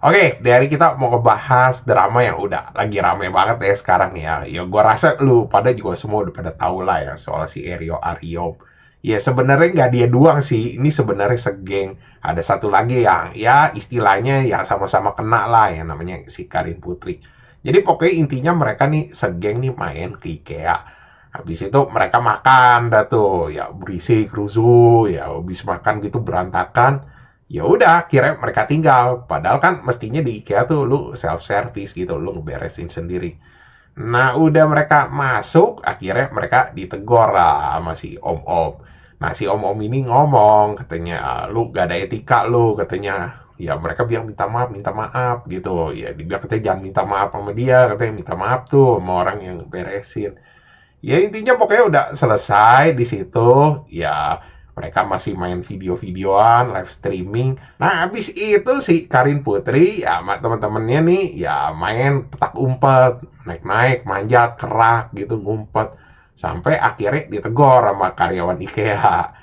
Oke, dari kita mau ngebahas drama yang udah lagi rame banget ya sekarang ya. Ya gua rasa lu pada juga semua udah pada tahu lah ya soal si Erio Ario. Ya sebenarnya nggak dia doang sih, ini sebenarnya segeng. Ada satu lagi yang ya istilahnya ya sama-sama kena lah yang namanya si Karin Putri. Jadi pokoknya intinya mereka nih segeng nih main ke IKEA. Habis itu mereka makan dah tuh, ya berisik, rusuh, ya habis makan gitu berantakan. Ya udah akhirnya mereka tinggal, padahal kan mestinya di IKEA tuh lu self service gitu, lu ngeberesin sendiri. Nah udah mereka masuk, akhirnya mereka ditegor lah sama si om-om. Nah si om-om ini ngomong katanya, lu gak ada etika lu katanya. Ya mereka bilang minta maaf gitu. Ya dibilang katanya jangan minta maaf sama dia, katanya minta maaf tuh sama orang yang beresin. Ya intinya pokoknya udah selesai di situ. Ya mereka masih main video-videoan, live streaming. Nah habis itu si Karin Putri ya sama teman-temannya nih ya main petak umpet, naik-naik, manjat, kerak gitu, ngumpet. Sampai akhirnya ditegor sama karyawan IKEA.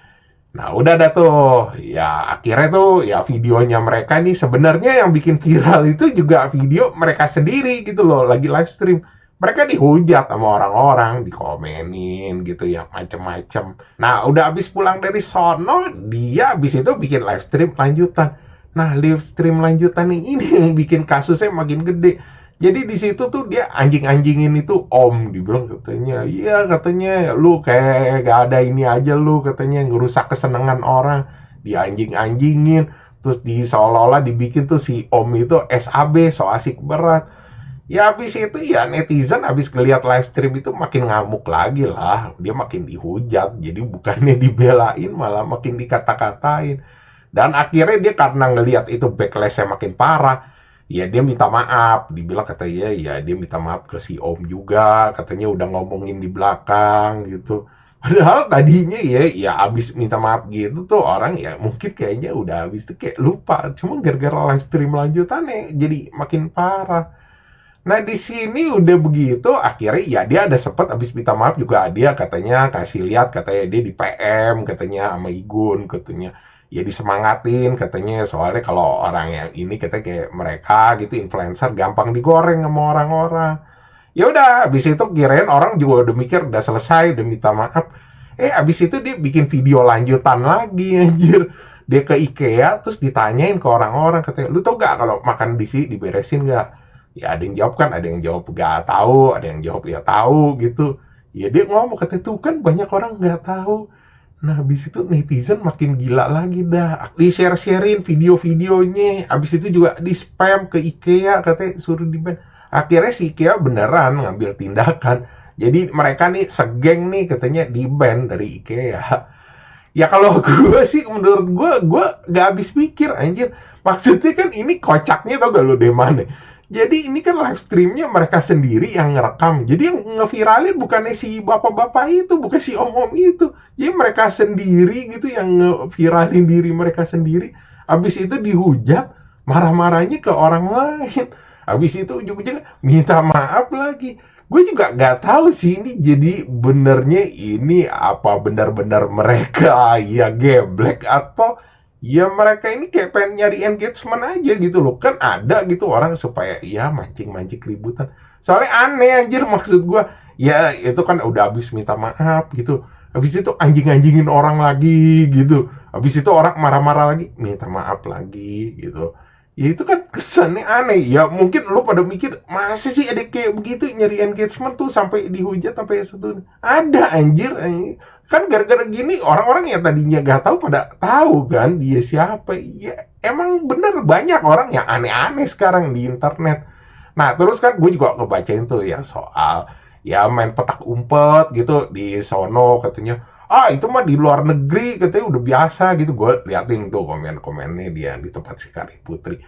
Nah udah dah tuh, ya akhirnya tuh ya videonya mereka nih sebenarnya yang bikin viral itu juga video mereka sendiri gitu loh, lagi live stream. Mereka dihujat sama orang-orang, dikomenin gitu ya macem-macem. Nah udah habis pulang dari sono, dia habis itu bikin live stream lanjutan. Nah live stream lanjutan ini yang bikin kasusnya makin gede. Jadi di situ tuh dia anjing-anjingin itu om, dibilang katanya, iya katanya lu kayak gak ada ini aja lu katanya ngerusak kesenangan orang, dianjing-anjingin, terus di seolah-olah dibikin tuh si om itu SAB, so asik berat. Ya habis itu ya netizen habis ngeliat live stream itu makin ngamuk lagi lah, dia makin dihujat, jadi bukannya dibelain malah makin dikata-katain. Dan akhirnya dia karena ngelihat itu backlash-nya makin parah, ya dia minta maaf, dibilang katanya ya dia minta maaf ke si om juga, katanya udah ngomongin di belakang gitu. Padahal tadinya ya abis minta maaf gitu tuh orang ya mungkin kayaknya udah habis tuh kayak lupa, cuma gara-gara live stream lanjutannya jadi makin parah. Nah di sini udah begitu akhirnya ya dia ada sempat habis minta maaf juga dia katanya kasih lihat katanya dia di PM katanya sama Igun katanya ya disemangatin katanya soalnya kalau orang yang ini kita kayak mereka gitu influencer gampang digoreng sama orang-orang. Ya udah habis itu kirain orang juga udah mikir udah selesai udah minta maaf. Habis itu dia bikin video lanjutan lagi anjir. Dia ke IKEA terus ditanyain ke orang-orang katanya lu tau gak kalau makan di sini diberesin gak? Ya ada yang jawab kan, ada yang jawab gak tahu, ada yang jawab ya tahu gitu. Ya dia ngomong katanya tuh kan banyak orang nggak tahu. Nah habis itu netizen makin gila lagi dah. Di share-sharein video-videonya. Habis itu juga di spam ke IKEA katanya suruh di ban. Akhirnya si IKEA beneran ngambil tindakan. Jadi mereka nih segeng nih katanya di ban dari IKEA. Ya kalau gue sih menurut gue gak habis pikir anjir. Maksudnya kan ini kocaknya tau gak lo dari mana? Jadi ini kan live streamnya mereka sendiri yang ngerekam. Jadi yang ngeviralin bukannya si bapak-bapak itu, bukan si om-om itu. Jadi mereka sendiri gitu yang ngeviralin diri mereka sendiri. Habis itu dihujat, marah-marahnya ke orang lain. Habis itu ujung-ujungnya minta maaf lagi. Gue juga nggak tahu sih ini jadi benernya ini apa benar-benar mereka ya geblek atau ya mereka ini kayak pengen nyari engagement aja gitu loh. Kan ada gitu orang supaya ya mancing-mancing keributan. Soalnya aneh anjir maksud gua. Ya itu kan udah habis minta maaf gitu. Habis itu anjing-anjingin orang lagi gitu. Habis itu orang marah-marah lagi, minta maaf lagi gitu. Ya itu kan kesannya aneh. Ya mungkin lu pada mikir, masa sih ada kayak begitu nyari engagement tuh sampai dihujat sampai satu. Ada anjir, anjir kan gara-gara gini orang-orang yang tadinya gak tahu pada tahu kan dia siapa ya emang bener banyak orang yang aneh-aneh sekarang di internet. Nah terus kan gue juga ngebacain tuh yang soal ya main petak umpet gitu di sono katanya itu mah di luar negeri katanya udah biasa gitu. Gue liatin tuh komen-komennya dia di tempat si Kari Putri.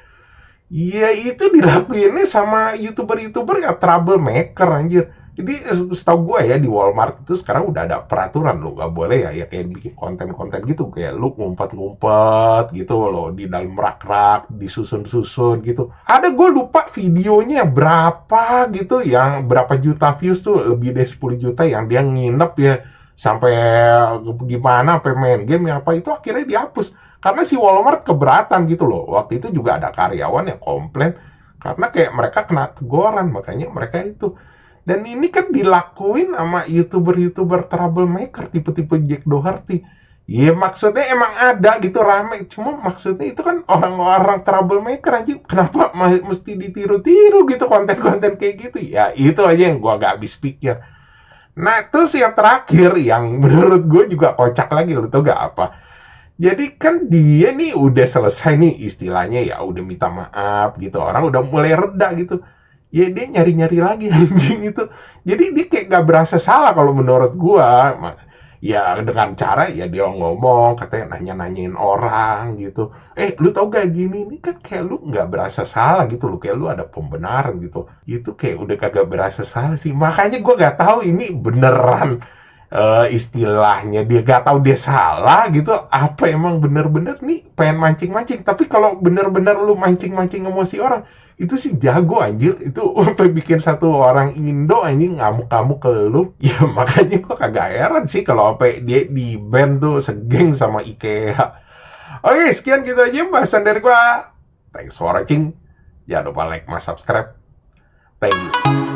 Iya itu dilakuinnya sama youtuber-youtuber ya troublemaker anjir. Jadi setahu gue ya di Walmart itu sekarang udah ada peraturan lo gak boleh ya kayak bikin konten-konten gitu kayak lu ngumpet-ngumpet gitu loh di dalam rak-rak disusun-susun gitu. Ada gue lupa videonya berapa gitu yang berapa juta views tuh lebih dari 10 juta yang dia nginep ya sampai gimana sampai main game ya apa itu akhirnya dihapus Karena si Walmart keberatan gitu loh. Waktu itu juga ada karyawan yang komplain karena kayak mereka kena teguran, makanya mereka itu. Dan ini kan dilakuin sama YouTuber-YouTuber troublemaker tipe-tipe Jack Doherty. Ya maksudnya emang ada gitu rame, cuma maksudnya itu kan orang-orang troublemaker aja, kenapa mesti ditiru-tiru gitu konten-konten kayak gitu? Ya itu aja yang gua gak habis pikir. Nah terus yang terakhir yang menurut gue juga kocak lagi, lu tau gak apa? Jadi kan dia nih udah selesai nih istilahnya, ya udah minta maaf gitu, orang udah mulai reda gitu. Ya dia nyari-nyari lagi anjing itu. Jadi dia kayak gak berasa salah kalau menurut gua. Ya dengan cara ya dia ngomong, katanya nanya-nanyain orang gitu. Lu tau gak gini? Ini kan kayak lu gak berasa salah gitu loh. Kayak lu ada pembenaran gitu. Itu kayak udah kagak berasa salah sih. Makanya gua gak tahu ini beneran istilahnya dia gak tahu dia salah gitu, apa emang bener-bener nih pengen mancing-mancing. Tapi kalau bener-bener lu mancing-mancing emosi orang, itu sih jago anjir. Itu sampai bikin satu orang Indo anjing ngamuk-ngamuk ke lu. Ya makanya gua kagak heran sih kalau sampai dia di band tuh segeng sama IKEA. Oke, sekian gitu aja bahasan dari gua. Thanks for watching. Jangan lupa like, subscribe. Thank you.